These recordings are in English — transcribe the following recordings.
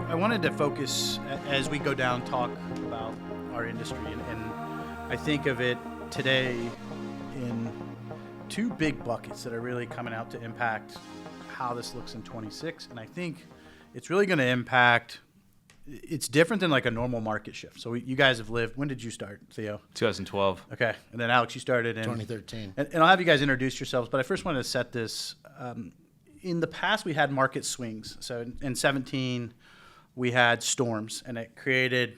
I wanted to focus as we go down, talk about our industry, and I think of it today in two big buckets that are really coming out to impact how this looks in 26. And I think it's really going to impact, it's different than like a normal market shift. So you guys have lived, when did you start, Theo? 2012. Okay. And then Alex, you started in 2013. And I'll have you guys introduce yourselves, but I first wanted to set this. In the past, we had market swings. So in 17, we had storms, and it created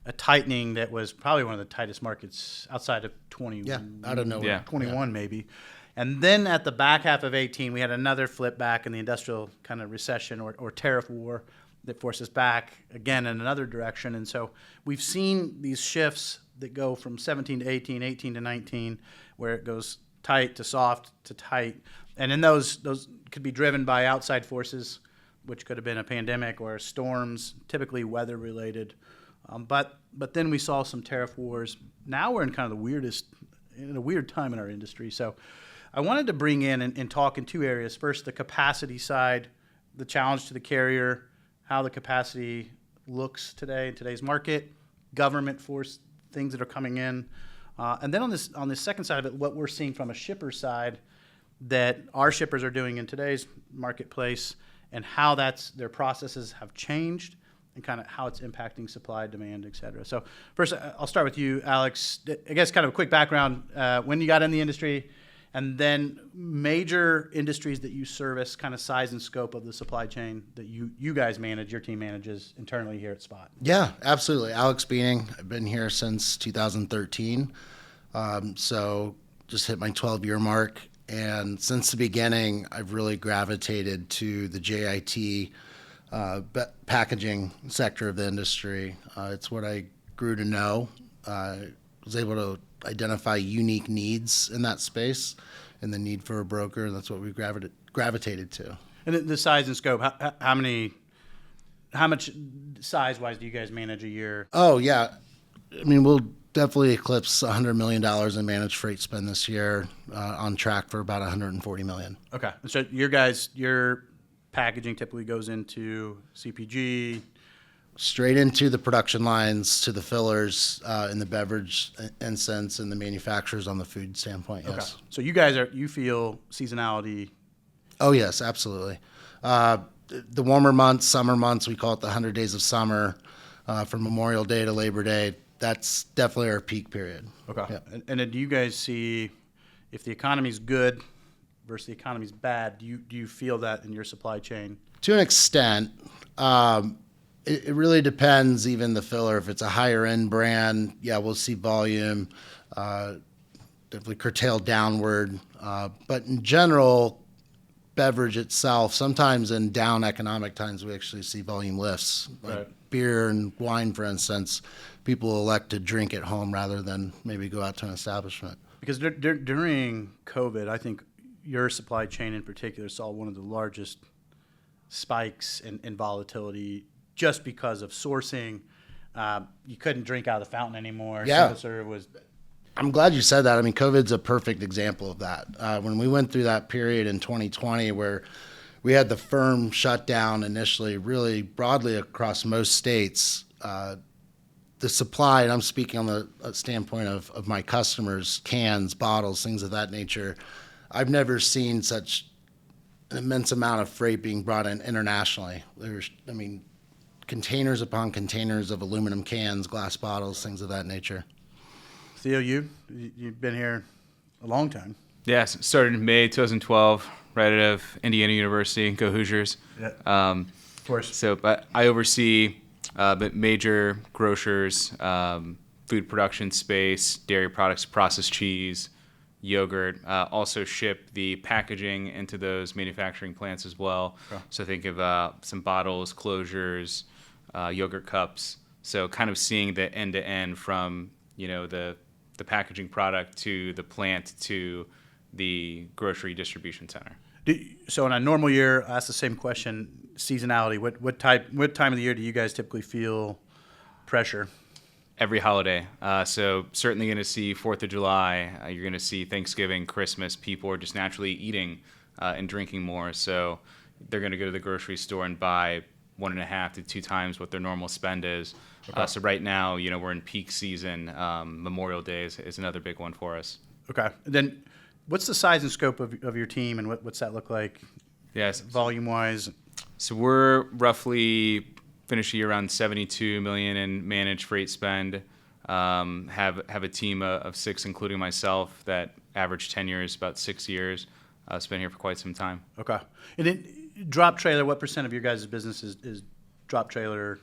a tightening that was probably one of the tightest markets outside of 20. Yeah, out of nowhere. Yeah. 21 maybe. And then at the back half of 18, we had another flip back in the industrial kind of recession or tariff war that forced us back again in another direction. And so we've seen these shifts that go from 17 to 18, 18 to 19, where it goes tight to soft to tight. And then those could be driven by outside forces, which could have been a pandemic or storms, typically weather related. But then we saw some tariff wars. Now we're in kind of in a weird time in our industry. So I wanted to bring in and talk in two areas. First, the capacity side, the challenge to the carrier, how the capacity looks today in today's market, government force things that are coming in. And then on this second side of it, what we're seeing from a shipper side that our shippers are doing in today's marketplace and how their processes have changed and kind of how it's impacting supply, demand, et cetera. So first, I'll start with you, Alex. I guess kind of a quick background, when you got in the industry, and then major industries that you service, kind of size and scope of the supply chain that you guys manage, your team manages internally here at Spot. Yeah, absolutely. Alex Buening. I've been here since 2013. So just hit my 12-year mark. And since the beginning, I've really gravitated to the JIT packaging sector of the industry. It's what I grew to know. I was able to identify unique needs in that space and the need for a broker, and that's what we gravitated to. And the size and scope, how much size-wise do you guys manage a year? Oh, yeah. I mean, we'll definitely eclipse $100 million in managed freight spend this year, on track for about $140 million. Okay. So your packaging typically goes into CPG? Straight into the production lines, to the fillers in the beverage instance, and the manufacturers on the food standpoint, yes. Okay. So you feel seasonality? Oh, yes, absolutely. The warmer months, summer months, we call it the 100 days of summer, from Memorial Day to Labor Day. That's definitely our peak period. Okay. Yeah. And then do you guys see if the economy's good versus the economy's bad, do you feel that in your supply chain? To an extent. It really depends, even the filler. If it's a higher end brand, yeah, we'll see volume definitely curtail downward. But in general, beverage itself, sometimes in down economic times, we actually see volume lifts. Right. Like beer and wine, for instance, people elect to drink at home rather than maybe go out to an establishment. Because during COVID, I think your supply chain in particular saw one of the largest spikes in volatility just because of sourcing. You couldn't drink out of the fountain anymore. Yeah. I'm glad you said that. I mean, COVID's a perfect example of that. When we went through that period in 2020 where we had the firm shutdown initially really broadly across most states, the supply, and I'm speaking on the standpoint of my customers, cans, bottles, things of that nature, I've never seen such an immense amount of freight being brought in internationally. Containers upon containers of aluminum cans, glass bottles, things of that nature. Theo, you've been here a long time. Yes, started in May 2012, right out of Indiana University. Go Hoosiers. Yeah. Of course. So, but I oversee major grocers, food production space, dairy products, processed cheese, yogurt. Also ship the packaging into those manufacturing plants as well. Okay. So think of some bottles, closures, yogurt cups. So kind of seeing the end to end from the packaging product to the plant to the grocery distribution center. So in a normal year, I ask the same question: seasonality. What time of the year do you guys typically feel pressure? Every holiday. So certainly going to see 4th of July. You're going to see Thanksgiving, Christmas. People are just naturally eating and drinking more. So they're going to go to the grocery store and buy 1.5 to 2 times what their normal spend is. So right now, we're in peak season. Memorial Day is another big one for us. Okay. And then what's the size and scope of your team, and what's that look like? Yes. Volume-wise? So we're roughly finish the year around $72 million in managed freight spend. Have a team of 6, including myself, that average tenure is about 6 years. It's been here for quite some time. Okay. And then drop trailer, what % of your guys' business is drop trailer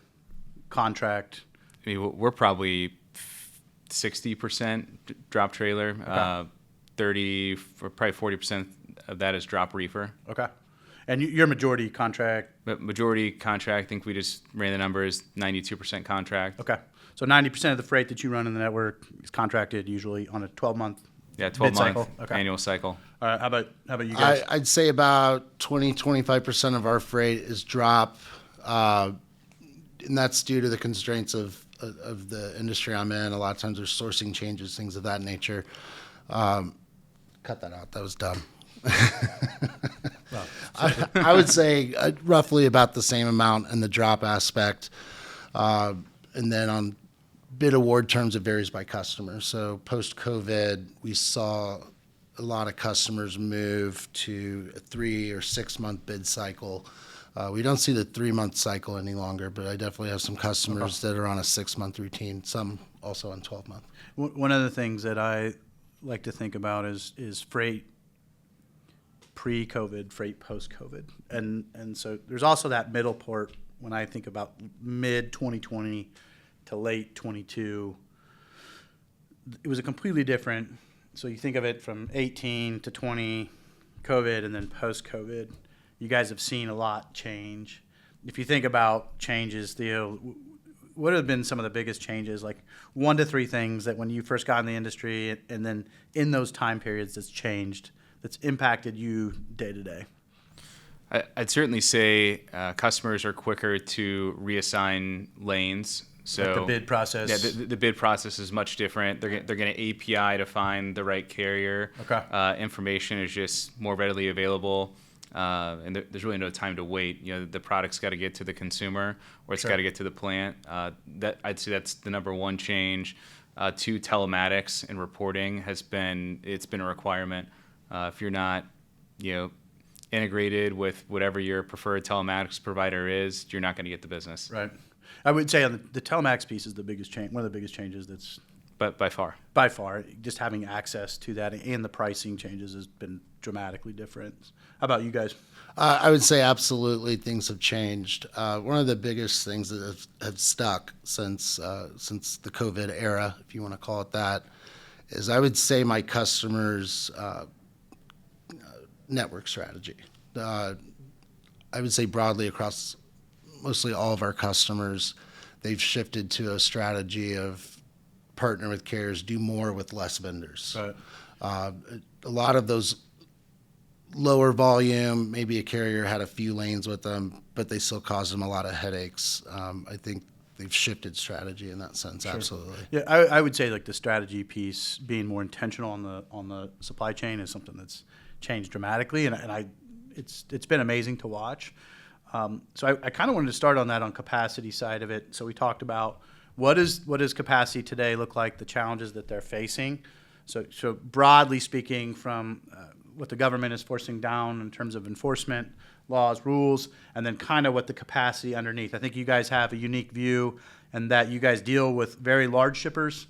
contract? I mean, we're probably 60% drop trailer. Okay. 30, or probably 40% of that is drop reefer. Okay. And your majority contract? But majority contract, I think we just ran the numbers, 92% contract. Okay. So 90% of the freight that you run in the network is contracted usually on a 12-month 12-month Okay. annual cycle. All right. How about you guys? I'd say about 25% of our freight is drop, and that's due to the constraints of the industry I'm in. A lot of times there's sourcing changes, things of that nature. Cut that out. That was dumb. I would say roughly about the same amount in the drop aspect. And then on bid award terms, it varies by customer. So post-COVID, we saw a lot of customers move to a 3 or 6 month bid cycle. We don't see the 3-month cycle any longer, but I definitely have some customers that are on a 6-month routine, some also on 12-month. One of the things that I like to think about is freight pre-COVID, freight post-COVID. And so there's also that middle part when I think about mid-2020 to late 22. It was a completely different, so you think of it from 18 to 20, COVID, and then post-COVID. You guys have seen a lot change. If you think about changes, Theo, what have been some of the biggest changes, like 1 to 3 things that when you first got in the industry and then in those time periods that's changed, that's impacted you day to day? I'd certainly say customers are quicker to reassign lanes. So Like the bid process. Yeah, the bid process is much different. They're going to API to find the right carrier. Okay. Information is just more readily available. And there's really no time to wait. The product's got to get to the consumer, or it's got to get to the plant. I'd say that's the number one change. 2, telematics and reporting it's been a requirement. If you're not, integrated with whatever your preferred telematics provider is, you're not going to get the business. Right. I would say on the telematics piece is the biggest change. One of the biggest changes that's But by far. by far just having access to that, and the pricing changes has been dramatically different. How about you guys? I would say absolutely things have changed. One of the biggest things that have stuck since the COVID era, if you want to call it that, is I would say my customers' network strategy. I would say broadly across mostly all of our customers, they've shifted to a strategy of partner with carriers, do more with less vendors. Right. A lot of those lower volume, maybe a carrier had a few lanes with them, but they still caused them a lot of headaches. I think they've shifted strategy in that sense. Sure. Absolutely. Yeah, I would say like the strategy piece, being more intentional on the supply chain, is something that's changed dramatically, and it's been amazing to watch. So I kind of wanted to start on that, on capacity side of it. So we talked about what does capacity today look like, the challenges that they're facing. So broadly speaking, from what the government is forcing down in terms of enforcement, laws, rules, and then kind of what the capacity underneath. I think you guys have a unique view, and that you guys deal with very large shippers.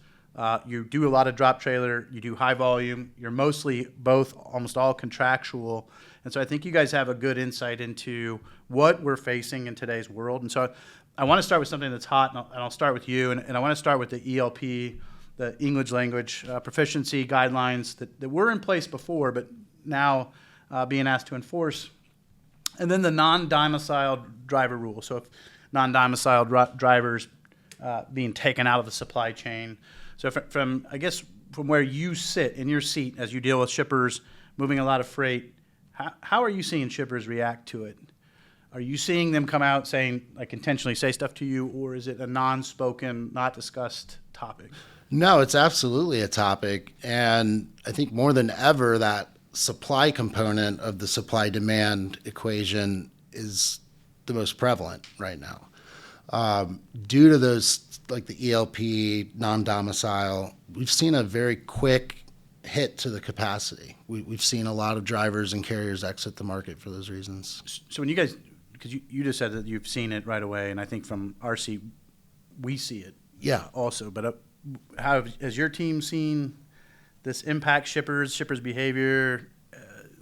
You do a lot of drop trailer, you do high volume, you're mostly almost all contractual. And so I think you guys have a good insight into what we're facing in today's world. And so I want to start with something that's hot, and I'll start with you. And I want to start with the ELP, the English language proficiency guidelines that were in place before, but now being asked to enforce. And then the non-domiciled driver rule. So if non-domiciled drivers being taken out of the supply chain. So from where you sit in your seat as you deal with shippers moving a lot of freight, how are you seeing shippers react to it? Are you seeing them come out saying, like, intentionally say stuff to you, or is it a non-spoken, not discussed topic? No, it's absolutely a topic. And I think more than ever, that supply component of the supply-demand equation is the most prevalent right now. Due to those, like the ELP, non-domicile, we've seen a very quick hit to the capacity. We've seen a lot of drivers and carriers exit the market for those reasons. So when you guys, because you just said that you've seen it right away, and I think from our seat, we see it Yeah. also. But how has your team seen this impact shippers behavior,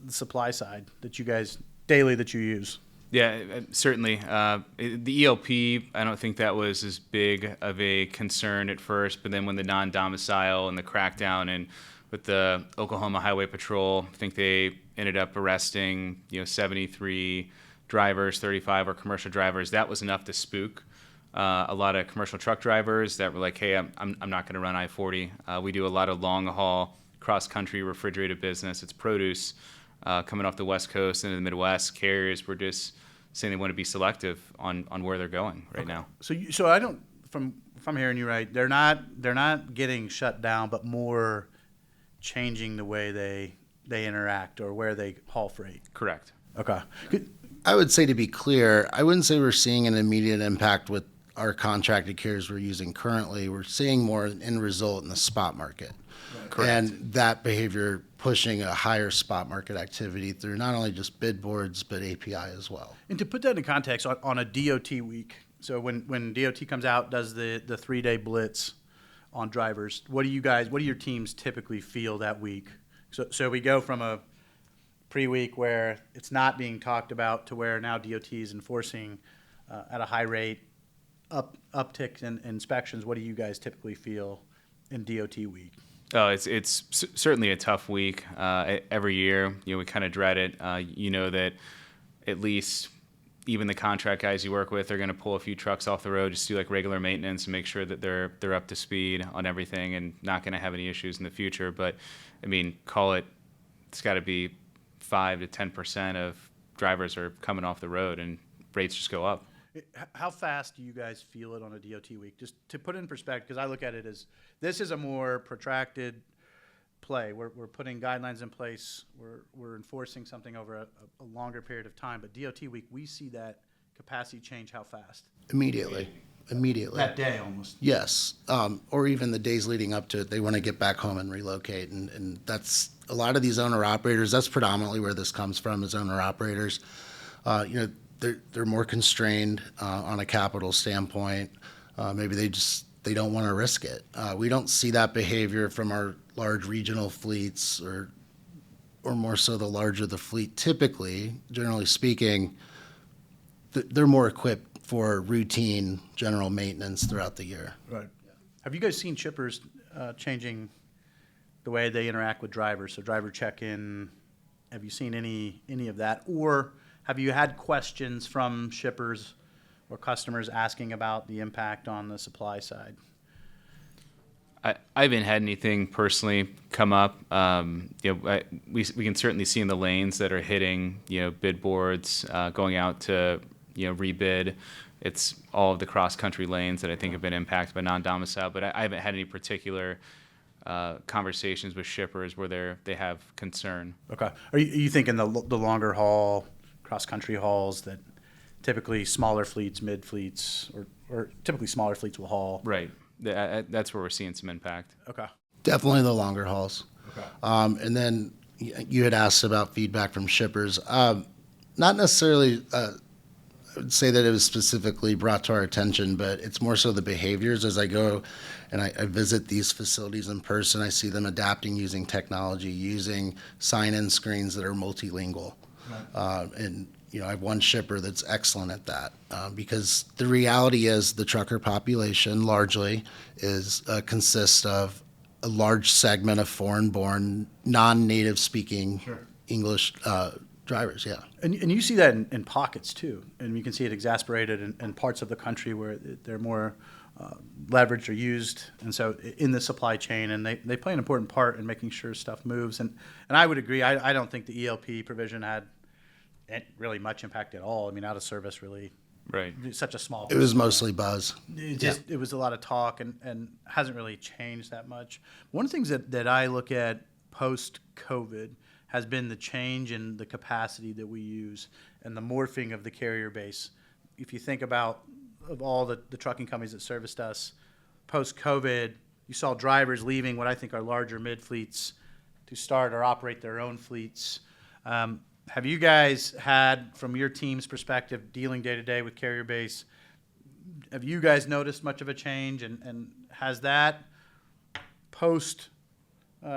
the supply side that you guys daily that you use? Yeah, certainly. The ELP, I don't think that was as big of a concern at first, but then when the non-domicile and the crackdown and with the Oklahoma Highway Patrol, I think they ended up arresting 73 drivers, 35 are commercial drivers. That was enough to spook a lot of commercial truck drivers that were like, hey, I'm not going to run I-40. We do a lot of long haul, cross-country refrigerated business. It's produce coming off the West Coast and the Midwest. Carriers were just saying they want to be selective on where they're going right now. So I don't, if I'm hearing you right, they're not getting shut down, but more changing the way they interact or where they haul freight. Correct. Okay. I would say, to be clear, I wouldn't say we're seeing an immediate impact with our contracted carriers we're using currently. We're seeing more an end result in the spot market. Correct. And that behavior pushing a higher spot market activity through not only just bid boards, but API as well. And to put that in context, on a DOT week, so when DOT comes out, does the 3-day blitz on drivers, what do your teams typically feel that week? So we go from a pre-week where it's not being talked about to where now DOT is enforcing at a high rate, uptick in inspections. What do you guys typically feel in DOT week? Oh, it's certainly a tough week every year. We kind of dread it. That at least even the contract guys you work with are going to pull a few trucks off the road just to do like regular maintenance and make sure that they're up to speed on everything and not going to have any issues in the future. But I mean, it's got to be 5 to 10% of drivers are coming off the road and rates just go up. How fast do you guys feel it on a DOT week? Just to put it in perspective, because I look at it as this is a more protracted play. We're putting guidelines in place. We're enforcing something over a longer period of time. But DOT week, we see that capacity change how fast? Immediately. That day almost. Yes. Or even the days leading up to it, they want to get back home and relocate. And that's a lot of these owner-operators, that's predominantly where this comes from, is owner-operators. They're more constrained on a capital standpoint. Maybe they don't want to risk it. We don't see that behavior from our large regional fleets or more so the larger the fleet. Typically, generally speaking, they're more equipped for routine general maintenance throughout the year. Right. Have you guys seen shippers changing the way they interact with drivers? So driver check-in, have you seen any of that? Or have you had questions from shippers or customers asking about the impact on the supply side? I haven't had anything personally come up. We can certainly see in the lanes that are hitting bid boards, going out to rebid. It's all of the cross country lanes that I think have been impacted by non-domicile. But I haven't had any particular conversations with shippers where they have concern. Okay. Are you thinking the longer haul, cross country hauls that typically smaller fleets, mid fleets, or typically smaller fleets will haul? Right. That's where we're seeing some impact. Okay. Definitely the longer hauls. Okay. And then you had asked about feedback from shippers. Not necessarily, I would say that it was specifically brought to our attention, but it's more so the behaviors as I go and I visit these facilities in person. I see them adapting using technology, using sign-in screens that are multilingual. Right. And I have one shipper that's excellent at that because the reality is the trucker population largely consists of a large segment of foreign-born, non-native speaking English drivers. Yeah, and you see that in pockets too, and you can see it exasperated in parts of the country where they're more leveraged or used, and so in the supply chain, and they play an important part in making sure stuff moves. And I would agree. I don't think the ELP provision had really much impact at all. I mean, out of service really. Right. Such a small. It was mostly buzz. It was a lot of talk and hasn't really changed that much. One of the things that I look at post-COVID has been the change in the capacity that we use and the morphing of the carrier base. If you think about of all the trucking companies that serviced us post-COVID, you saw drivers leaving what I think are larger mid-fleets to start or operate their own fleets. Have you guys had, from your team's perspective, dealing day-to-day with carrier base, have you guys noticed much of a change? And has that post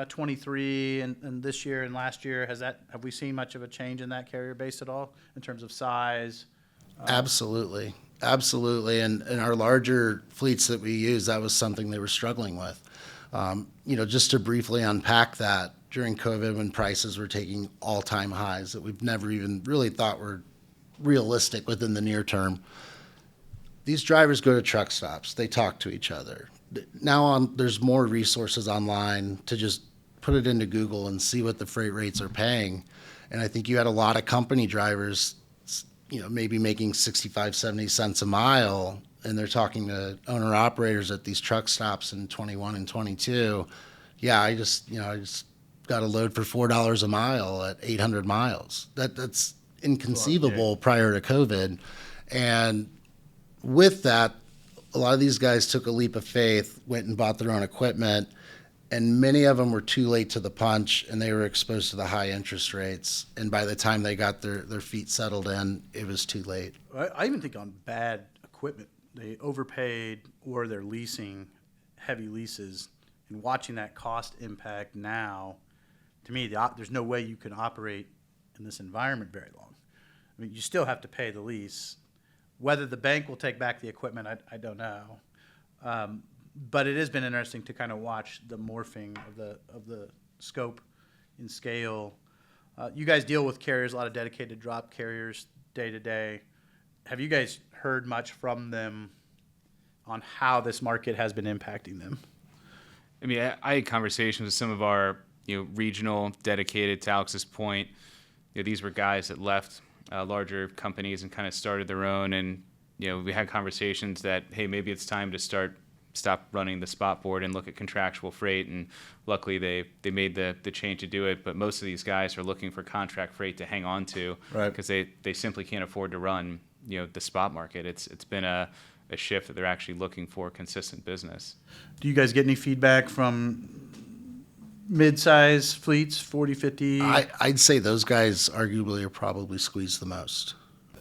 23 and this year and last year, have we seen much of a change in that carrier base at all in terms of size? Absolutely. Absolutely. And our larger fleets that we use, that was something they were struggling with. Just to briefly unpack that, during COVID when prices were taking all-time highs that we've never even really thought were realistic within the near term, these drivers go to truck stops. They talk to each other. Now there's more resources online to just put it into Google and see what the freight rates are paying. And I think you had a lot of company drivers, maybe making 65, 70 cents a mile, and they're talking to owner operators at these truck stops in 21 and 22. Yeah, I just got a load for $4 a mile at 800 miles. That's inconceivable prior to COVID. And with that, a lot of these guys took a leap of faith, went and bought their own equipment, and many of them were too late to the punch, and they were exposed to the high interest rates. And by the time they got their feet settled in, it was too late. I even think on bad equipment, they overpaid or they're leasing heavy leases, and watching that cost impact now, to me, there's no way you can operate in this environment very long. I mean, you still have to pay the lease. Whether the bank will take back the equipment, I don't know. But it has been interesting to kind of watch the morphing of the scope and scale. You guys deal with carriers, a lot of dedicated drop carriers day to day. Have you guys heard much from them on how this market has been impacting them? I mean, I had conversations with some of our regional dedicated, to Alex's point. These were guys that left larger companies and kind of started their own, and we had conversations that, hey, maybe it's time to stop running the spot board and look at contractual freight. And luckily they made the change to do it. But most of these guys are looking for contract freight to hang on to, right, because they simply can't afford to run the spot market. It's been a shift that they're actually looking for consistent business. Do you guys get any feedback from mid-size fleets, 40, 50? I'd say those guys arguably are probably squeezed the most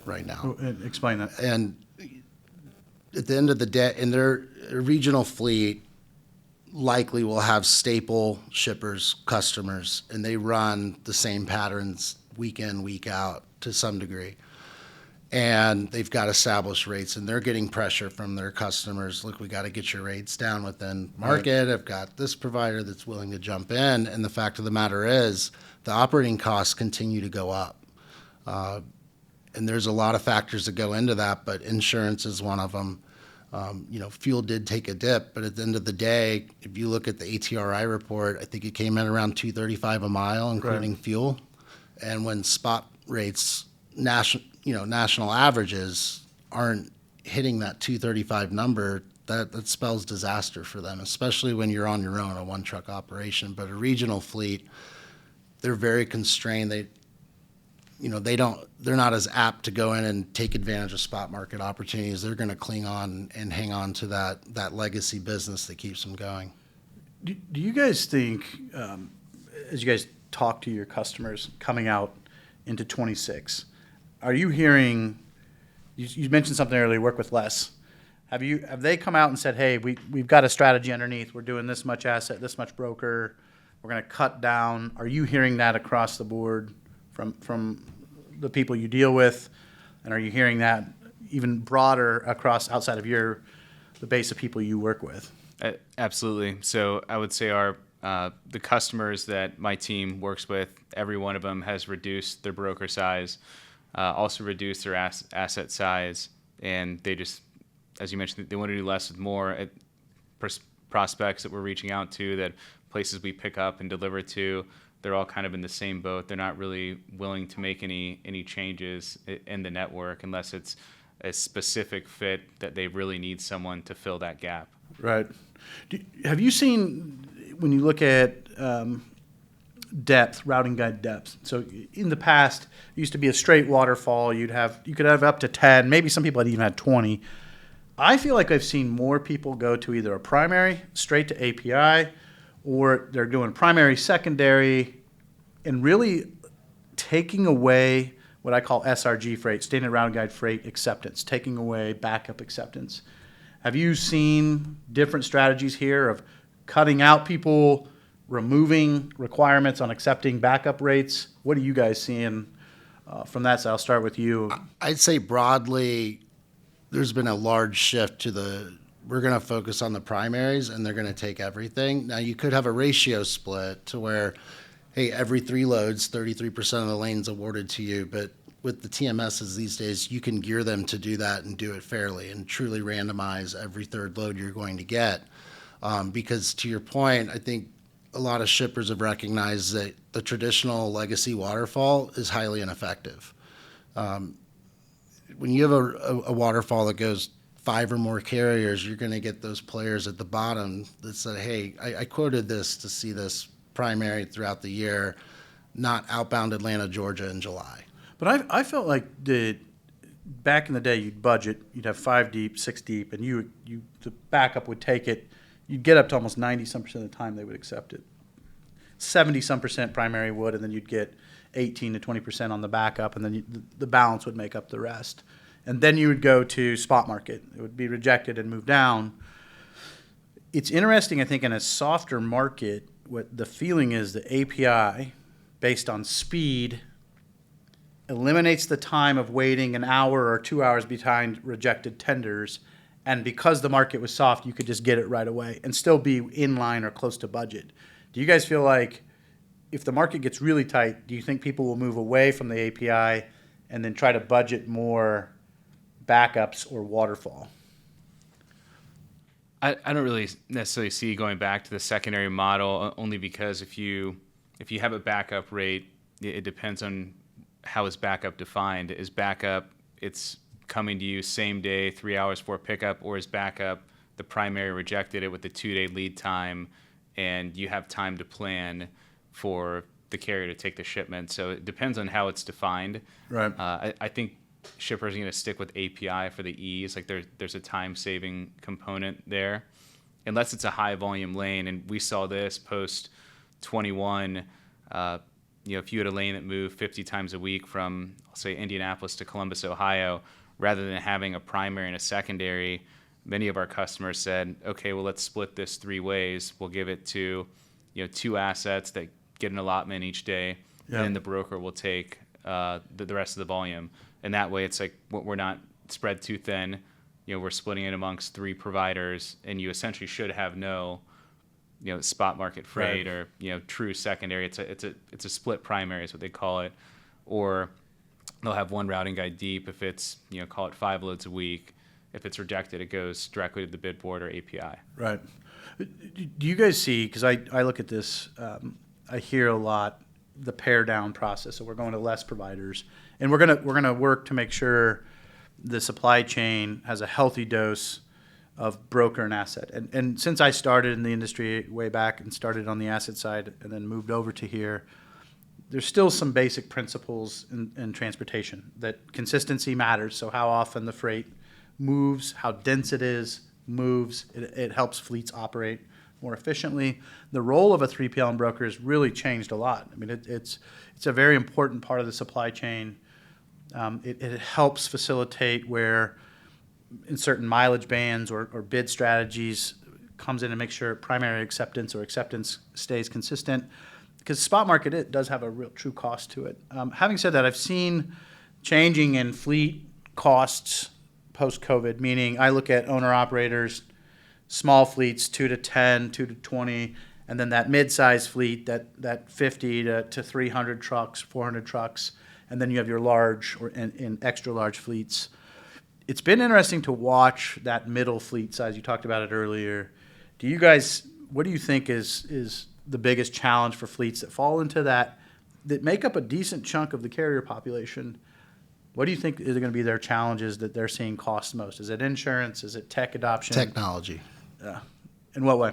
right now. Explain that. And at the end of the day, in their regional fleet, likely will have staple shippers, customers, and they run the same patterns week in, week out to some degree. And they've got established rates, and they're getting pressure from their customers. Look, we got to get your rates down within market. I've got this provider that's willing to jump in. And the fact of the matter is, the operating costs continue to go up. And there's a lot of factors that go into that, but insurance is one of them. Fuel did take a dip, but at the end of the day, if you look at the ATRI report, I think it came in around $235 a mile, including fuel. And when spot rates, national averages aren't hitting that 235 number, that spells disaster for them, especially when you're on your own, a one truck operation. But a regional fleet, they're very constrained. They're not as apt to go in and take advantage of spot market opportunities. They're going to cling on and hang on to that legacy business that keeps them going. Do you guys think, as you guys talk to your customers coming out into 26, are you hearing, you mentioned something earlier, work with less. Have they come out and said, hey, we've got a strategy underneath, we're doing this much asset, this much broker, we're going to cut down? Are you hearing that across the board from the people you deal with? And are you hearing that even broader across outside of the base of people you work with? Absolutely. So I would say the customers that my team works with, every one of them has reduced their broker size, also reduced their asset size, and they just, as you mentioned, they want to do less with more. Prospects that we're reaching out to, that places we pick up and deliver to, they're all kind of in the same boat. They're not really willing to make any changes in the network unless it's a specific fit that they really need someone to fill that gap. Right. Have you seen, when you look at depth, routing guide depth. So in the past, it used to be a straight waterfall. You could have up to 10, maybe some people had even had 20. I feel like I've seen more people go to either a primary, straight to API, or they're doing primary, secondary, and really taking away what I call SRG freight, standard routing guide freight acceptance, taking away backup acceptance. Have you seen different strategies here of cutting out people, removing requirements on accepting backup rates? What are you guys seeing from that side? I'll start with you. I'd say broadly, there's been a large shift to we're going to focus on the primaries and they're going to take everything. Now, you could have a ratio split to where, hey, every 3 loads, 33% of the lanes awarded to you. But with the TMSs these days, you can gear them to do that and do it fairly and truly randomize every 3rd load you're going to get. Because to your point, I think a lot of shippers have recognized that the traditional legacy waterfall is highly ineffective. When you have a waterfall that goes 5 or more carriers, you're going to get those players at the bottom that say, hey, I quoted this to see this primary throughout the year, not outbound Atlanta, Georgia in July. But I felt like back in the day, you'd budget, you'd have 5 deep, 6 deep, and the backup would take it. You'd get up to almost 90-some% of the time they would accept it. 70-some% primary would, and then you'd get 18 to 20% on the backup, and then the balance would make up the rest. And then you would go to spot market. It would be rejected and move down. It's interesting, I think, in a softer market, what the feeling is the API, based on speed, eliminates the time of waiting an hour or 2 hours behind rejected tenders. And because the market was soft, you could just get it right away and still be in line or close to budget. Do you guys feel like if the market gets really tight, do you think people will move away from the API and then try to budget more backups or waterfall? I don't really necessarily see going back to the secondary model, only because if you have a backup rate, it depends on how is backup defined. Is backup, it's coming to you same day, 3 hours for pickup, or is backup the primary rejected it with the 2-day lead time and you have time to plan for the carrier to take the shipment? So it depends on how it's defined. Right. I think shippers are going to stick with API for the ease. Like there's a time saving component there, unless it's a high volume lane. And we saw this post 21. If you had a lane that moved 50 times a week from, I'll say, Indianapolis to Columbus, Ohio, rather than having a primary and a secondary, many of our customers said, okay, well, let's split this 3 ways. We'll give it to 2 assets that get an allotment each day, and then the broker will take the rest of the volume. And that way it's like we're not spread too thin. We're splitting it amongst 3 providers, and you essentially should have no spot market freight, right, or true secondary. It's a split primary is what they call it. Or they'll have 1 routing guide deep if it's call it 5 loads a week. If it's rejected, it goes directly to the bid board or API. Right. Do you guys see, because I look at this, I hear a lot, the pare down process. So we're going to less providers, and we're gonna work to make sure the supply chain has a healthy dose of broker and asset. And since I started in the industry way back and started on the asset side and then moved over to here, there's still some basic principles in transportation that consistency matters. So how often the freight moves, how dense it is, moves, it helps fleets operate more efficiently. The role of a 3PL and broker has really changed a lot. I mean, it's a very important part of the supply chain. It helps facilitate where in certain mileage bands or bid strategies comes in and makes sure primary acceptance or acceptance stays consistent, because spot market, it does have a real true cost to it. Having said that, I've seen changing in fleet costs post-COVID, meaning I look at owner-operators, small fleets, 2 to 10, 2 to 20, and then that mid-size fleet, that 50 to 300 trucks, 400 trucks, and then you have your large and extra large fleets. It's been interesting to watch that middle fleet size. You talked about it earlier. What do you think is the biggest challenge for fleets that fall into that make up a decent chunk of the carrier population? What do you think is going to be their challenges that they're seeing cost most? Is it insurance? Is it tech adoption? Technology. Yeah. In what way?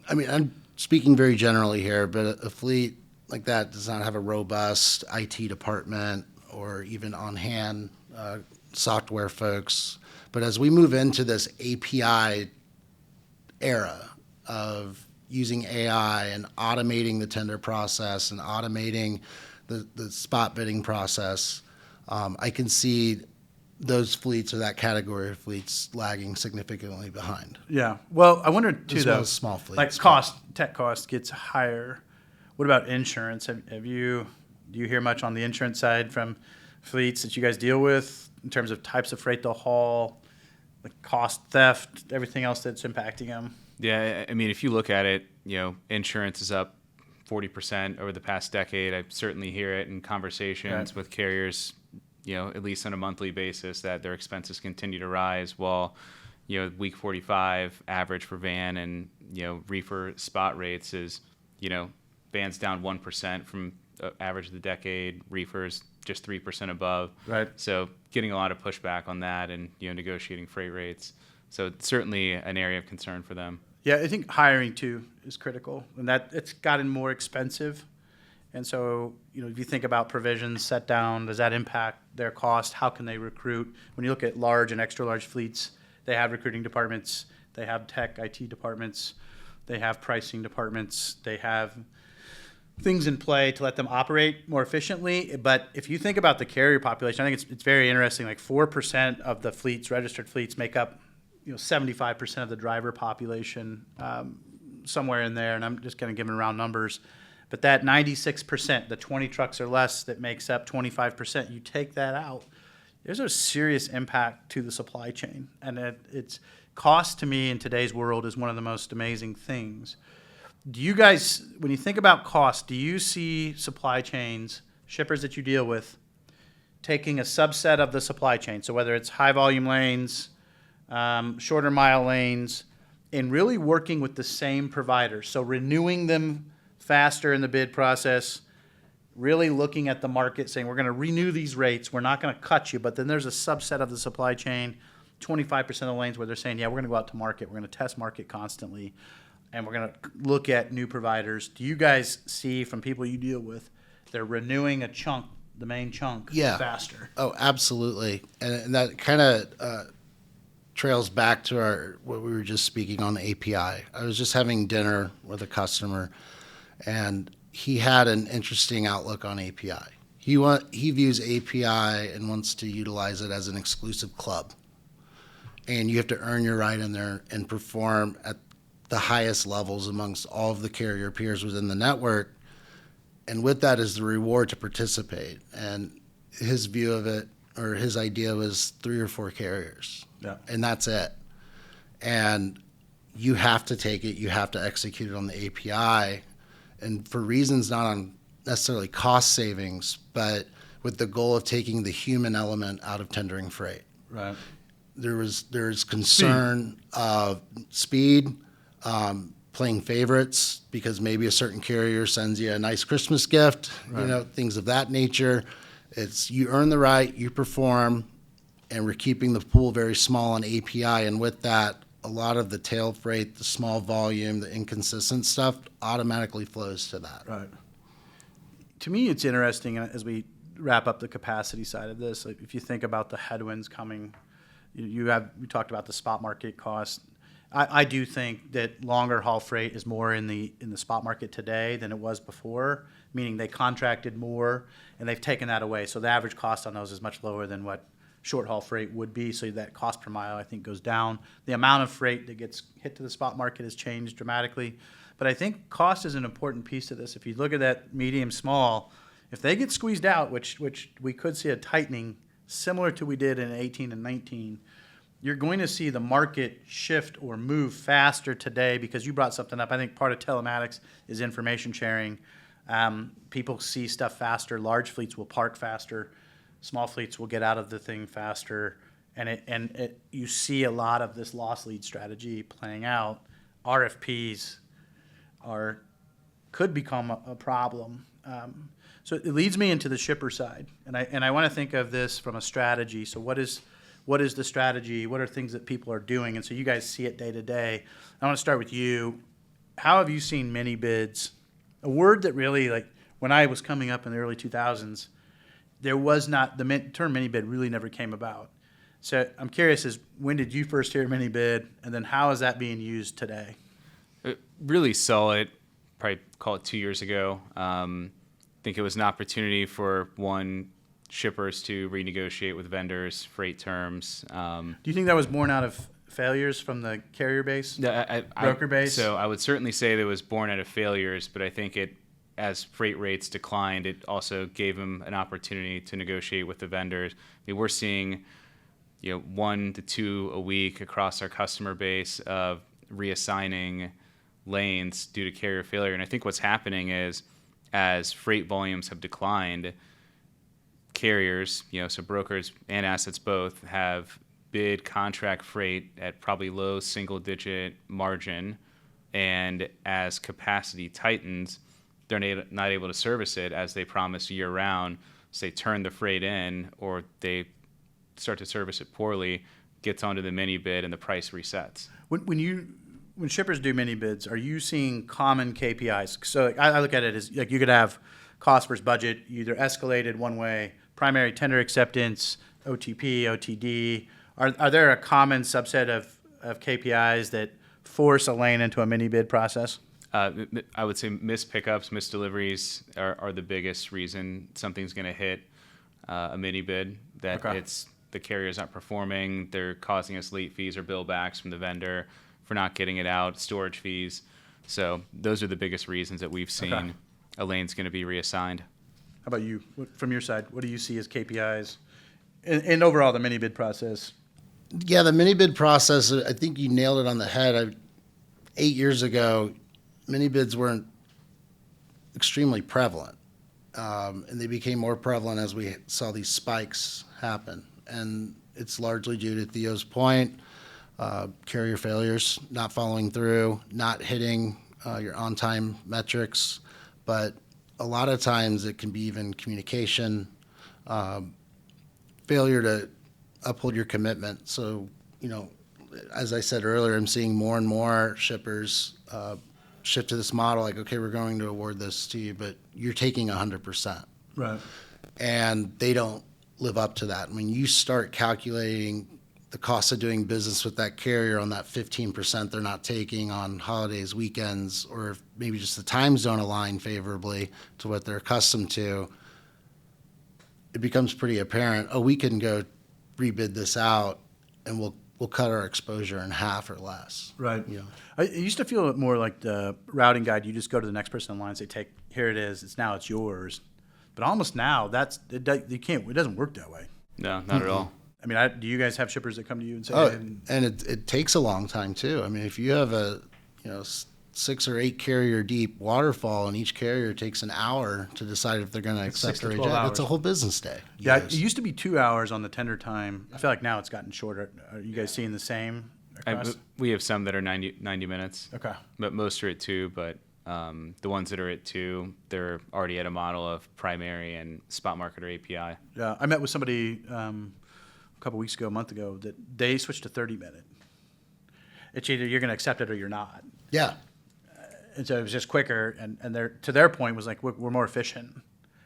I'm speaking very generally here, but a fleet like that does not have a robust IT department or even on-hand software folks. But as we move into this API era of using AI and automating the tender process and automating the spot bidding process, I can see those fleets or that category of fleets lagging significantly behind. Yeah. Well, I wonder too, As well though, as small fleets. like tech cost gets higher. What about insurance? Do you hear much on the insurance side from fleets that you guys deal with in terms of types of freight they'll haul, the cost theft, everything else that's impacting them? Yeah, I mean, if you look at it, insurance is up 40% over the past decade. I certainly hear it in conversations with carriers, at least on a monthly basis, that their expenses continue to rise while, week 45 average for van and, reefer spot rates is, van's down 1% from average of the decade, reefers just 3% above. Right. So getting a lot of pushback on that and, negotiating freight rates. So it's certainly an area of concern for them. Yeah, I think hiring too is critical, and that it's gotten more expensive. And so, if you think about provisions set down, does that impact their cost? How can they recruit? When you look at large and extra large fleets, they have recruiting departments, they have tech IT departments, they have pricing departments, they have things in play to let them operate more efficiently. But if you think about the carrier population, I think it's very interesting. Like 4% of the fleets, registered fleets, make up 75% of the driver population, somewhere in there, and I'm just kind of giving round numbers. But that 96%, the 20 trucks or less that makes up 25%, you take that out, there's a serious impact to the supply chain. And it's cost to me in today's world is one of the most amazing things. Do you guys, when you think about cost, do you see supply chains, shippers that you deal with, taking a subset of the supply chain? So whether it's high volume lanes, shorter mile lanes, and really working with the same providers. So renewing them faster in the bid process, really looking at the market, saying we're going to renew these rates, we're not going to cut you, but then there's a subset of the supply chain, 25% of the lanes where they're saying, yeah, we're going to go out to market, we're going to test market constantly, and we're going to look at new providers. Do you guys see from people you deal with, they're renewing a chunk, the main chunk, faster? Oh, absolutely. And that kind of trails back to what we were just speaking on the API. I was just having dinner with a customer, and he had an interesting outlook on API. He views API and wants to utilize it as an exclusive club, and you have to earn your right in there and perform at the highest levels amongst all of the carrier peers within the network, and with that is the reward to participate. And his view of it, or his idea, was 3 or 4 carriers. Yeah. And that's it. And you have to take it, you have to execute it on the API, and for reasons not on necessarily cost savings, but with the goal of taking the human element out of tendering freight. Right. There's concern of speed, playing favorites, because maybe a certain carrier sends you a nice Christmas gift, things of that nature. It's you earn the right, you perform, and we're keeping the pool very small on API. And with that, a lot of the tail freight, the small volume, the inconsistent stuff automatically flows to that. Right. To me, it's interesting as we wrap up the capacity side of this. Like if you think about the headwinds coming, we talked about the spot market cost. I do think that longer haul freight is more in the spot market today than it was before, meaning they contracted more and they've taken that away. So the average cost on those is much lower than what short haul freight would be. So that cost per mile, I think, goes down. The amount of freight that gets hit to the spot market has changed dramatically. But I think cost is an important piece of this. If you look at that medium small, if they get squeezed out, which we could see a tightening similar to we did in 18 and 19, you're going to see the market shift or move faster today, because you brought something up. I think part of telematics is information sharing. People see stuff faster. Large fleets will park faster. Small fleets will get out of the thing faster. And you see a lot of this loss lead strategy playing out. RFPs could become a problem. So it leads me into the shipper side. And I want to think of this from a strategy. So what is the strategy? What are things that people are doing? And so you guys see it day to day. I want to start with you. how have you seen mini bids? A word that really, like, when I was coming up in the early 2000s, there was not, the term mini bid really never came about. So I'm curious, is when did you first hear mini bid, and then how is that being used today? Really saw it, probably call it 2 years ago. I think it was an opportunity for shippers to renegotiate with vendors, freight terms. Do you think that was born out of failures from the carrier base, broker base? So I would certainly say that it was born out of failures, but I think as freight rates declined, it also gave them an opportunity to negotiate with the vendors. I mean, we're seeing 1 to 2 a week across our customer base of reassigning lanes due to carrier failure. And I think what's happening is, as freight volumes have declined, carriers, so brokers and assets both, have bid contract freight at probably low single-digit margin, and as capacity tightens, they're not able to service it as they promise year-round. So they turn the freight in, or they start to service it poorly, gets onto the mini bid, and the price resets. When shippers do mini bids, are you seeing common KPIs? So I look at it as, like, you could have cost versus budget, either escalated one way, primary tender acceptance, OTP, OTD. Are there a common subset of KPIs that force a lane into a mini bid process? I would say missed pickups, missed deliveries are the biggest reason something's going to hit a mini bid. That Okay. It's the carrier's not performing, they're causing us late fees or bill backs from the vendor for not getting it out, storage fees. So those are the biggest reasons that we've seen Okay. a lane's going to be reassigned. How about you? From your side, what do you see as KPIs in overall the mini bid process? Yeah, the mini bid process, I think you nailed it on the head. 8 years ago, mini bids weren't extremely prevalent. And they became more prevalent as we saw these spikes happen. And it's largely due to Theo's point, carrier failures, not following through, not hitting your on-time metrics. But a lot of times it can be even communication, failure to uphold your commitment. So, as I said earlier, I'm seeing more and more shippers shift to this model, like, okay, we're going to award this to you, but you're taking 100%. Right. And they don't live up to that. I mean, you start calculating the cost of doing business with that carrier on that 15% they're not taking on holidays, weekends, or if maybe just the times don't align favorably to what they're accustomed to. It becomes pretty apparent, oh, we can go rebid this out and we'll cut our exposure in half or less. Right. You know? I used to feel more like the routing guide. You just go to the next person in line and say, here it is. It's yours. But almost now, it doesn't work that way. No, not at all. I mean, do you guys have shippers that come to you and say, Oh, hey, and it takes a long time too. I mean, if you have a 6 or 8 carrier deep waterfall, and each carrier takes an hour to decide if they're going to accept 6 or to 12 reject, hours. it's a whole business day. yeah, Yes. it used to be 2 hours on the tender time. I feel like now it's gotten shorter. Are you guys seeing the same across? We have some that are 90 minutes, Okay. but most are at 2. But the ones that are at 2, they're already at a model of primary and spot market or API. Yeah, I met with somebody a couple weeks ago, a month ago, that they switched to 30-minute. It's either you're going to accept it or you're not. Yeah. And so it was just quicker, and to their point was like, we're more efficient.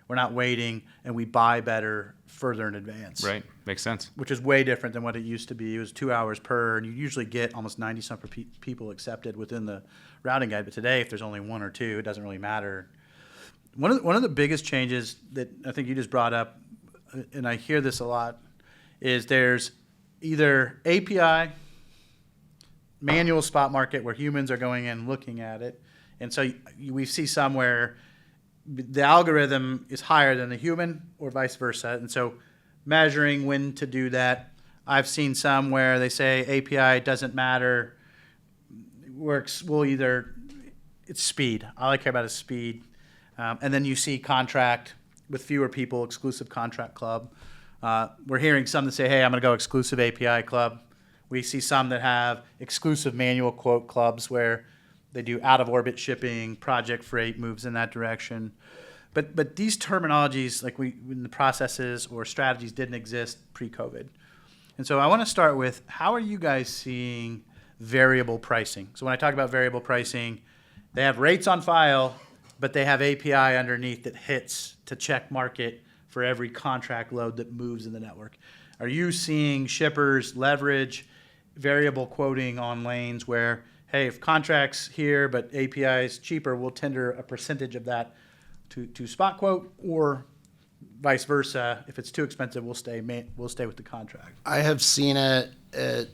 We're not waiting, and we buy better further in advance. Right, makes sense. Which is way different than what it used to be. It was 2 hours per, and you usually get almost 90-some people accepted within the routing guide. But today, if there's only 1 or 2, it doesn't really matter. One of the biggest changes that I think you just brought up, and I hear this a lot, is there's either API, manual spot market where humans are going in looking at it. And so we see some where the algorithm is higher than the human or vice versa. And so measuring when to do that. I've seen some where they say API doesn't matter. It's speed. All I care about is speed. And then you see contract with fewer people, exclusive contract club. We're hearing some that say, hey, I'm going to go exclusive API club. We see some that have exclusive manual quote clubs where they do out-of-orbit shipping, project freight moves in that direction. But these terminologies, like when the processes or strategies didn't exist pre-COVID. And so I want to start with, how are you guys seeing variable pricing? So when I talk about variable pricing, They have rates on file, but they have API underneath that hits to check market for every contract load that moves in the network. Are you seeing shippers leverage variable quoting on lanes where, hey, if contract's here but API is cheaper, we'll tender a percentage of that to spot quote, or vice versa? If it's too expensive, we'll stay with the contract. I have seen it at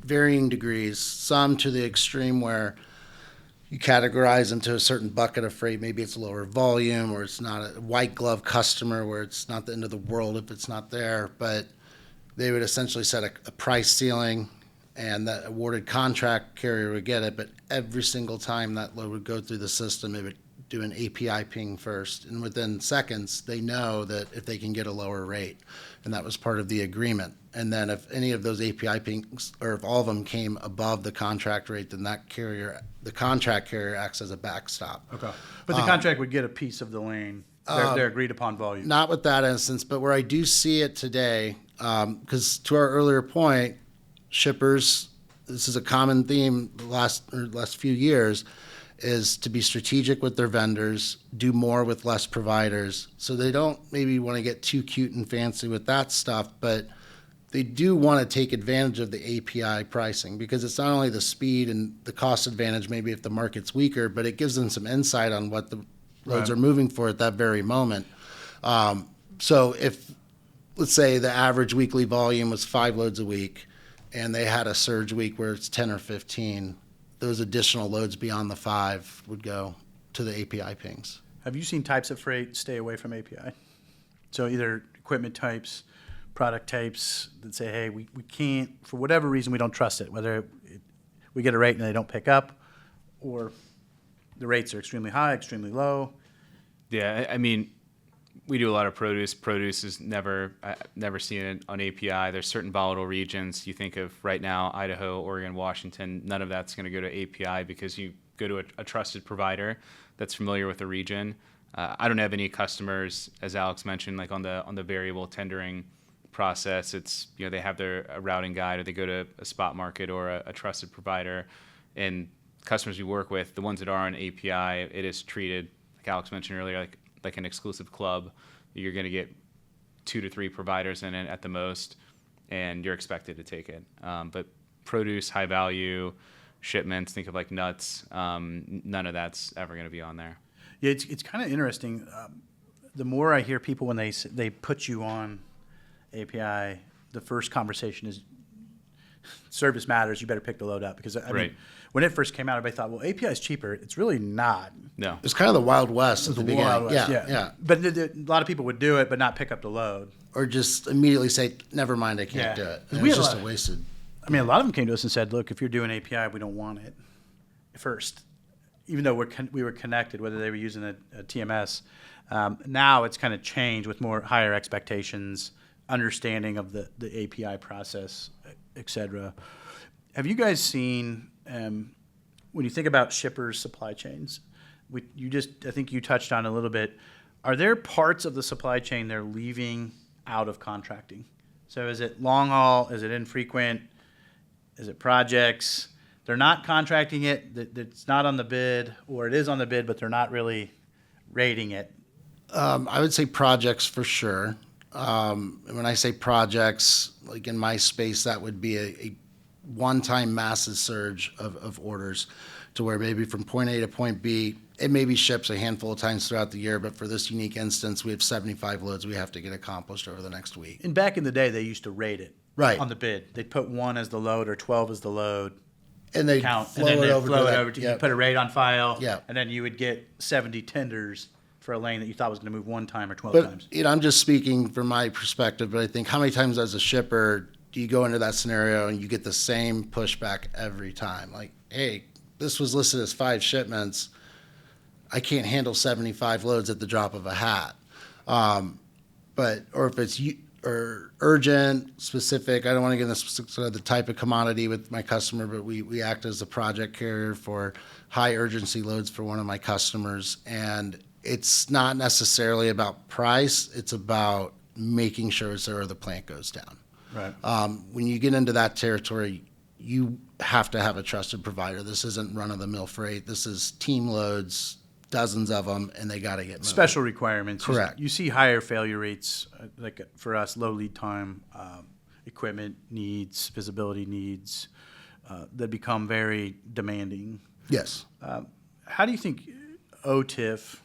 varying degrees, some to the extreme where you categorize into a certain bucket of freight. Maybe it's lower volume, or it's not a white glove customer where it's not the end of the world if it's not there. But they would essentially set a price ceiling, and that awarded contract carrier would get it. But every single time that load would go through the system, it would do an API ping first. And within seconds, they know that if they can get a lower rate. And that was part of the agreement. And then if any of those API pings, or if all of them came above the contract rate, then the contract carrier acts as a backstop. Okay. But the contract would get a piece of the lane, their agreed upon volume. Not with that instance, but where I do see it today, because to our earlier point, shippers, this is a common theme the last few years, is to be strategic with their vendors, do more with less providers. So they don't maybe want to get too cute and fancy with that stuff, but they do want to take advantage of the API pricing, because it's not only the speed and the cost advantage, maybe if the market's weaker, but it gives them some insight on what the loads are moving for at that very moment. So if, let's say, the average weekly volume was 5 loads a week, and they had a surge week where it's 10 or 15, those additional loads beyond the 5 would go to the API pings. Have you seen types of freight stay away from API? So either equipment types, product types that say, hey, we can't, for whatever reason, we don't trust it, whether we get a rate and they don't pick up, or the rates are extremely high, extremely low. Yeah, I mean, we do a lot of produce. Produce is never seen it on API. There's certain volatile regions. You think of right now, Idaho, Oregon, Washington, none of that's going to go to API because you go to a trusted provider that's familiar with the region. I don't have any customers, as Alex mentioned, like on the variable tendering process. It's, they have a routing guide, or they go to a spot market or a trusted provider. And customers we work with, the ones that are on API, it is treated, like Alex mentioned earlier, like an exclusive club. You're going to get 2 to 3 providers in it at the most, and you're expected to take it. But produce, high value shipments, think of like nuts, none of that's ever going to be on there. Yeah, it's kind of interesting. The more I hear people when they put you on API, the first conversation is service matters. You better pick the load up, because I mean, when it first came out, everybody thought, well, API is cheaper. It's really not. No, It's kind of the Wild West at the beginning. Wild West, Yeah. But a lot of people would do it, but not pick up the load. Or just immediately say, never mind, I can't do it. And We it's had a just lot a wasted. I mean, a lot of them came to us and said, look, if you're doing API, we don't want it first, even though we were connected, whether they were using a TMS. Now it's kind of changed with higher expectations, understanding of the API process, et cetera. Have you guys seen, when you think about shippers' supply chains, I think you touched on a little bit, are there parts of the supply chain they're leaving out of contracting? So is it long haul? Is it infrequent? Is it projects? They're not contracting it, it's not on the bid, or it is on the bid, but they're not really rating it. I would say projects for sure. When I say projects, like in my space, that would be a one-time massive surge of orders, to where maybe from point A to point B, it maybe ships a handful of times throughout the year, but for this unique instance, we have 75 loads we have to get accomplished over the next week. And back in the day, they used to rate it on the bid. They'd put 1 as the load or 12 as the load. And they count, flow and then it they over flow to it that. over to Yeah. you. Put a rate on file, Yeah. and then you would get 70 tenders for a lane that you thought was going to move 1 time or 12 But times. I'm just speaking from my perspective, but I think, how many times as a shipper do you go into that scenario and you get the same pushback every time? Like, hey, this was listed as 5 shipments. I can't handle 75 loads at the drop of a hat. Or if it's urgent, specific, I don't want to get into specifics of the type of commodity with my customer, but we act as a project carrier for high urgency loads for one of my customers. And it's not necessarily about price, it's about making sure the plant goes down. Right. When you get into that territory, you have to have a trusted provider. This isn't run-of-the-mill freight. This is team loads, dozens of them, and they got to get moving. Special requirements. Correct. You see higher failure rates, like for us, low lead time, equipment needs, visibility needs, that become very demanding. Yes. How do you think OTIF,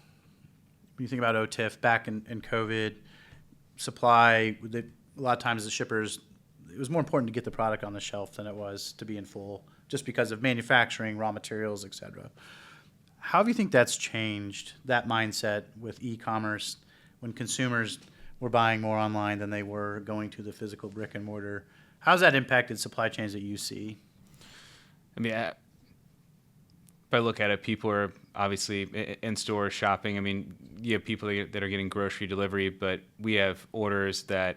when you think about OTIF back in COVID, supply, a lot of times the shippers, it was more important to get the product on the shelf than it was to be in full, just because of manufacturing, raw materials, et cetera. How do you think that's changed, that mindset with e-commerce, when consumers were buying more online than they were going to the physical brick and mortar? How's that impacted supply chains that you see? I mean, if I look at it, people are obviously in store shopping. I mean, you have people that are getting grocery delivery, but we have orders that,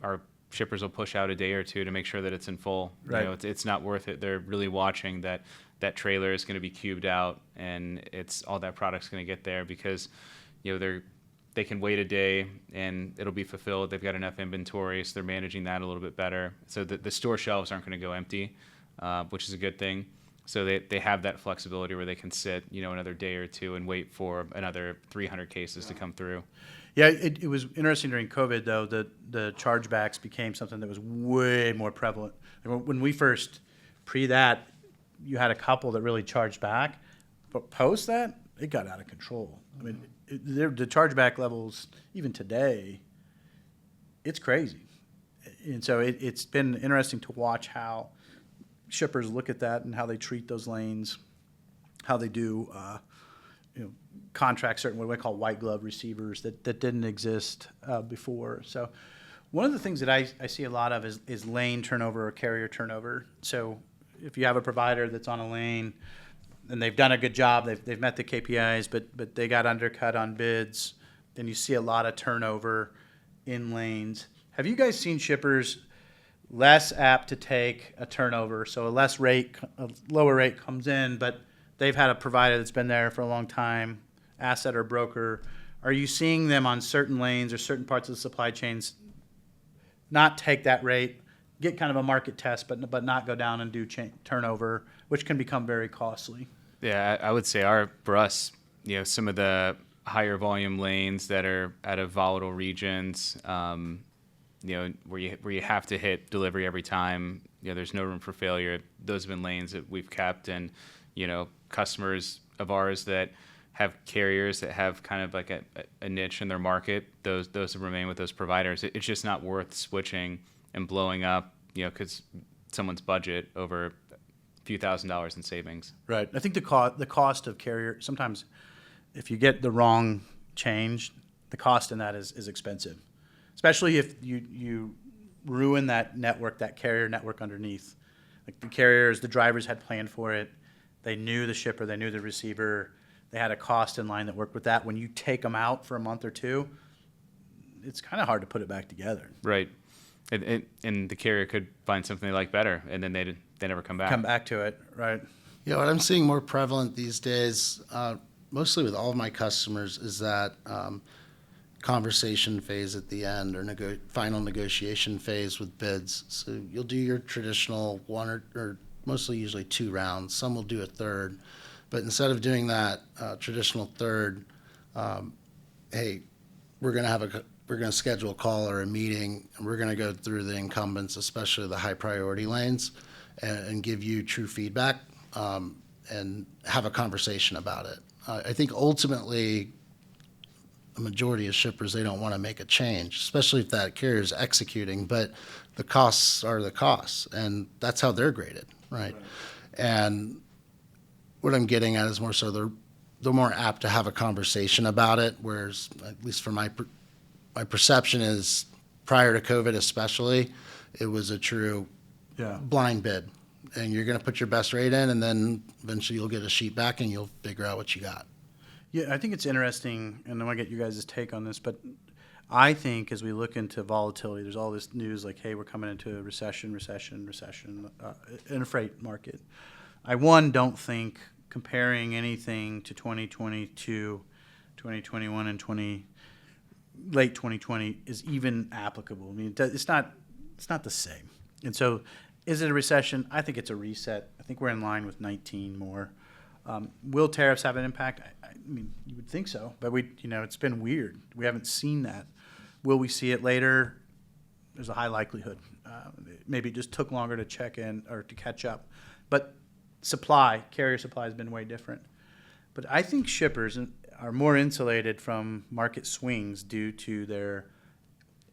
our shippers will push out a day or two to make sure that it's in full. Right. It's not worth it. They're really watching that trailer is going to be cubed out and it's all that product's going to get there because, they can wait a day and it'll be fulfilled. They've got enough inventory, so they're managing that a little bit better. So the store shelves aren't going to go empty, which is a good thing. So they have that flexibility where they can sit, another day or two and wait for another 300 cases to come through. Yeah, it was interesting during COVID, though, that the chargebacks became something that was way more prevalent. When we first, that, you had a couple that really charged back, but post that, it got out of control. I mean, the chargeback levels, even today, it's crazy. And so it's been interesting to watch how shippers look at that and how they treat those lanes, how they do contract certain what we call white glove receivers that didn't exist before. So one of the things that I see a lot of is lane turnover or carrier turnover. So if you have a provider that's on a lane and they've done a good job, they've met the KPIs, but they got undercut on bids, then you see a lot of turnover in lanes. Have you guys seen shippers less apt to take a turnover, so a lower rate comes in, but they've had a provider that's been there for a long time, asset or broker? Are you seeing them on certain lanes or certain parts of the supply chains not take that rate, get kind of a market test, but not go down and do turnover, which can become very costly? Yeah, I would say for us, some of the higher volume lanes that are out of volatile regions, where you have to hit delivery every time, there's no room for failure. Those have been lanes that we've kept, and customers of ours that have carriers that have kind of like a niche in their market, those have remained with those providers. It's just not worth switching and blowing up, because someone's budget over a few $1,000s in savings. Right. I think the cost of carrier, sometimes if you get the wrong change, the cost in that is expensive, especially if you ruin that network, that carrier network underneath. Like the drivers had planned for it. They knew the shipper, they knew the receiver. They had a cost in line that worked with that. When you take them out for a month or two, it's kind of hard to put it back together. Right. And the carrier could find something they like better, and then they never come back. Come back to it, right? Yeah, what I'm seeing more prevalent these days, mostly with all of my customers, is that conversation phase at the end or final negotiation phase with bids. So you'll do your traditional one or mostly usually 2 rounds. Some will do a third. But instead of doing that traditional third, hey, we're going to schedule a call or a meeting, and we're going to go through the incumbents, especially the high priority lanes, and give you true feedback and have a conversation about it. I think ultimately, a majority of shippers, they don't want to make a change, especially if that carrier is executing, but the costs are the costs, and that's how they're graded, right? And what I'm getting at is more so they're more apt to have a conversation about it, whereas, at least from my perception is, prior to COVID especially, it was a true blind bid. And you're going to put your best rate in, and then eventually you'll get a sheet back and you'll figure out what you got. Yeah, I think it's interesting, and I want to get you guys' take on this, but I think as we look into volatility, there's all this news like, hey, we're coming into a recession in a freight market. I, don't think comparing anything to 2022, 2021, and late 2020 is even applicable. I mean, it's not the same. And so Is it a recession? I think it's a reset. I think we're in line with 19 more. Will tariffs have an impact? I mean, you would think so, but it's been weird. We haven't seen that. Will we see it later? There's a high likelihood. Maybe it just took longer to check in or to catch up. But carrier supply has been way different. But I think shippers are more insulated from market swings due to their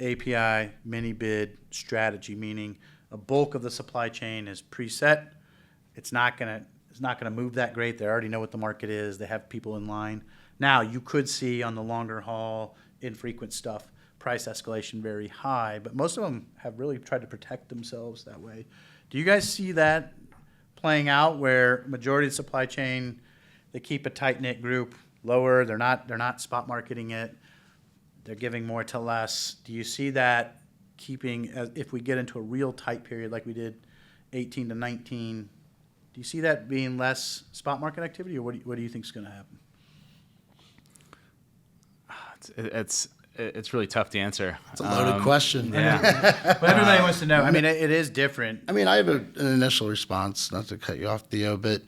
API mini bid strategy, meaning a bulk of the supply chain is preset. It's not gonna move that great. They already know what the market is. They have people in line. Now you could see on the longer haul, infrequent stuff, price escalation very high, but most of them have really tried to protect themselves that way. Do you guys see that playing out where majority of the supply chain, they keep a tight knit group lower? They're not spot marketing it. They're giving more to less. Do you see that keeping, if we get into a real tight period like we did 18 to 19, do you see that being less spot market activity, or what do you think is going to happen? It's really tough to answer. It's a loaded question. Yeah. But everybody wants to know. I mean, it is different. I mean, I have an initial response, not to cut you off, Theo, but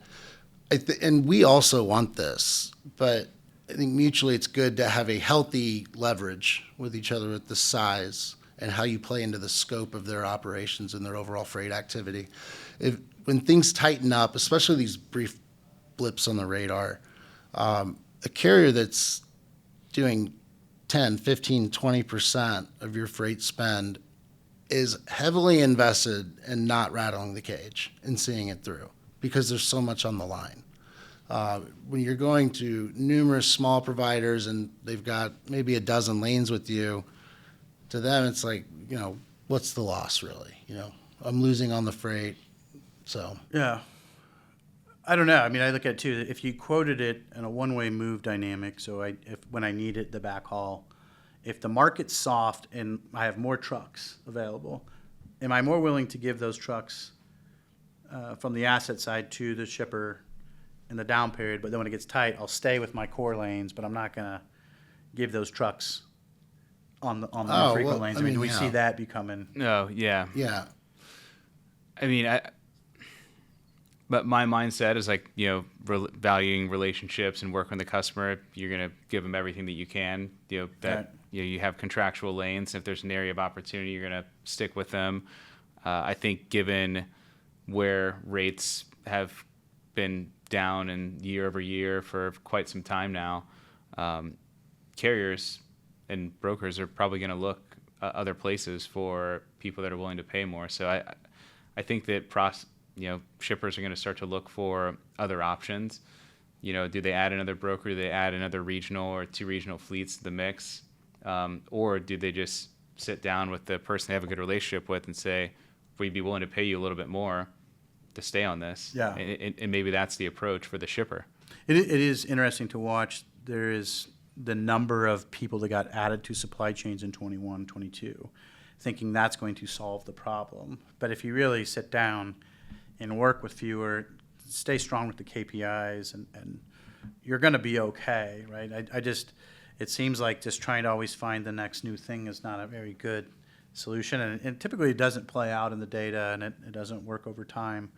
and we also want this, but I think mutually it's good to have a healthy leverage with each other at the size and how you play into the scope of their operations and their overall freight activity. When things tighten up, especially these brief blips on the radar, a carrier that's doing 10, 15, 20% of your freight spend is heavily invested in not rattling the cage and seeing it through because there's so much on the line. When you're going to numerous small providers and they've got maybe a dozen lanes with you, to them it's like, what's the loss really? I'm losing on the freight. So Yeah. I don't know. I mean, I look at it too. If you quoted it in a one-way move dynamic, so when I need it, the backhaul, if the market's soft and I have more trucks available, am I more willing to give those trucks from the asset side to the shipper in the down period? But then when it gets tight, I'll stay with my core lanes, but I'm not going to give those trucks on the infrequent lanes. I mean, do we see that becoming? No, yeah. Yeah. I mean, but my mindset is like, valuing relationships and working with the customer. You're going to give them everything that you can, you have contractual lanes. If there's an area of opportunity, you're going to stick with them. I think given where rates have been down and year over year for quite some time now, carriers and brokers are probably going to look other places for people that are willing to pay more. So I think that shippers are going to start to look for other options. Do they add another broker? Do they add another regional or two regional fleets to the mix? Or do they just sit down with the person they have a good relationship with and say, we'd be willing to pay you a little bit more to stay on this? Yeah. And maybe that's the approach for the shipper. It is interesting to watch. There is the number of people that got added to supply chains in 21, 22, thinking that's going to solve the problem. But if you really sit down and work with fewer, stay strong with the KPIs, and you're going to be okay, right? It seems like just trying to always find the next new thing is not a very good solution, and typically it doesn't play out in the data, and it doesn't work over time.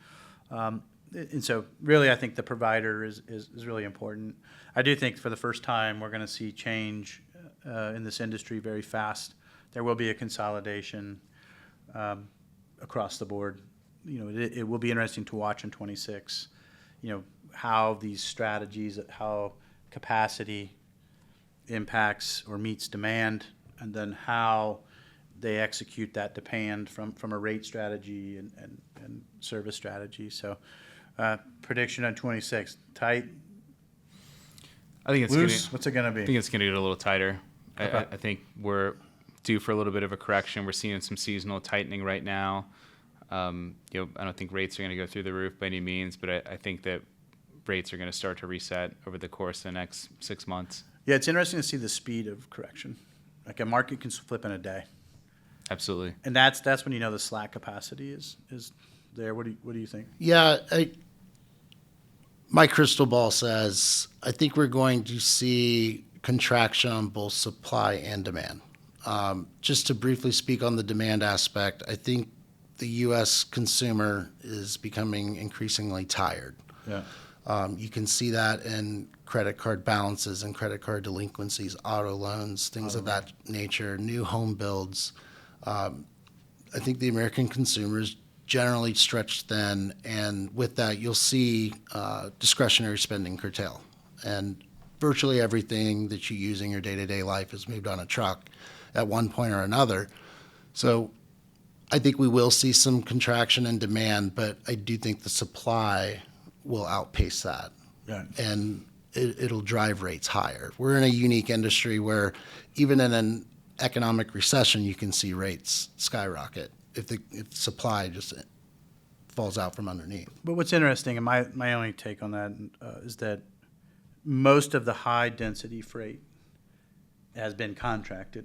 And so really I think the provider is really important. I do think for the first time we're going to see change in this industry very fast. There will be a consolidation across the board. It will be interesting to watch in 26, how these strategies, how capacity impacts or meets demand, and then how they execute that demand from a rate strategy and service strategy. So prediction on 26, tight, I think it's loose, what's it going to be? I think it's going to get a little tighter. Okay. I think we're due for a little bit of a correction. We're seeing some seasonal tightening right now. I don't think rates are going to go through the roof by any means, but I think that rates are going to start to reset over the course of the next 6 months. Yeah, it's interesting to see the speed of correction. Like a market can flip in a day. Absolutely. And that's when the slack capacity is there. What do you think? Yeah, my crystal ball says I think we're going to see contraction on both supply and demand. Just to briefly speak on the demand aspect, I think the U.S. consumer is becoming increasingly tired. Yeah. You can see that in credit card balances and credit card delinquencies, auto loans, things of that nature, new home builds. I think the American consumer is generally stretched thin, and with that, you'll see discretionary spending curtail. And virtually everything that you use in your day-to-day life is moved on a truck at one point or another. So I think we will see some contraction in demand, but I do think the supply will outpace that. Yeah. And it'll drive rates higher. We're in a unique industry where even in an economic recession, you can see rates skyrocket if supply just falls out from underneath. But what's interesting, and my only take on that is that most of the high density freight has been contracted.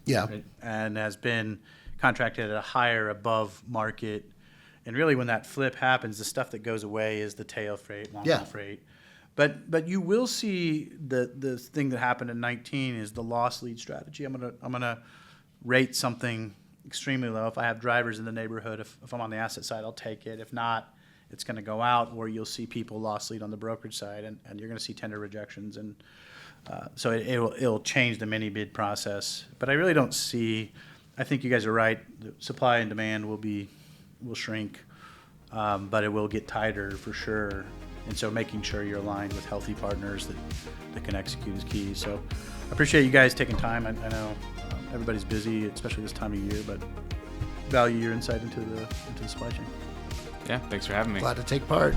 Yeah. Right? And has been contracted at a higher above market. And really when that flip happens, the stuff that goes away is the tail freight, long haul freight. But you will see the thing that happened in 19 is the loss lead strategy. I'm gonna rate something extremely low. If I have drivers in the neighborhood, if I'm on the asset side, I'll take it. If not, it's going to go out, or you'll see people loss lead on the brokerage side, and you're going to see tender rejections. And so it'll change the mini bid process. But I really don't see. I think you guys are right. The supply and demand will shrink, but it will get tighter for sure. And so making sure you're aligned with healthy partners that can execute is key. So I appreciate you guys taking time. I know everybody's busy, especially this time of year, but value your insight into the supply chain. Yeah, thanks for having me. Glad to take part.